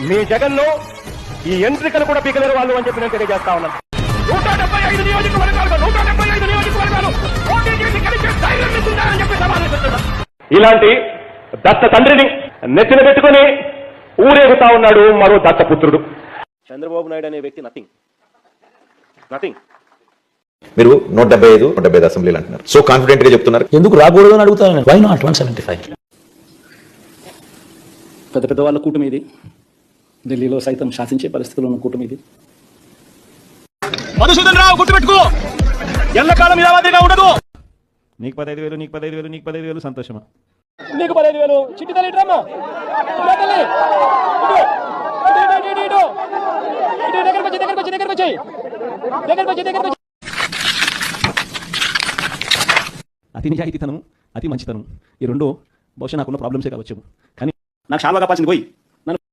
మీ జగన్లో ఈ ఎంట్రికలు కూడా పీకలేరు వాళ్ళు అని చెప్పి నేను తెలియజేస్తా ఉన్నాను. 175 నియోజకవర్గాలు 175 నియోజకవర్గాలు పోటీ చేసి గెలిచే ధైర్యం ఇస్తున్నారని చెప్పి సవాలు చేస్తున్నా. ఇలాంటి దత్త తండ్రిని నెత్తిన పెట్టుకుని ఊరేగుతా ఉన్నాడు మరో దత్తపుత్రుడు. చంద్రబాబు నాయుడు అనే వ్యక్తి నథింగ్. మీరు 175 అసెంబ్లీలు అంటున్నారు, సో కాన్ఫిడెంట్ గా చెప్తున్నారు. ఎందుకు రాకూడదు అని అడుగుతాను. Why not 175? పెద్ద పెద్ద వాళ్ళ కూటమి ఇది, ఢిల్లీలో సైతం శాసించే పరిస్థితుల్లో ఉన్న కూటమి ఇది. మధుసూదన్ రావు గుర్తుపెట్టుకో, ఎల్లకాలం ఇలా మాదిరిగా ఉండదు. నీకు 15,000, నీకు 15,000, నీకు 15,000 సంతోషమా? నీకు 15,000 చిట్టి తల్లి డ్రామా అతి నిజాయితీతనం, అతి మంచితనం, ఈ రెండు బహుశా నాకున్న ప్రాబ్లమ్సే కావచ్చు. కానీ నాకు చాలా కాపాల్సింది పోయి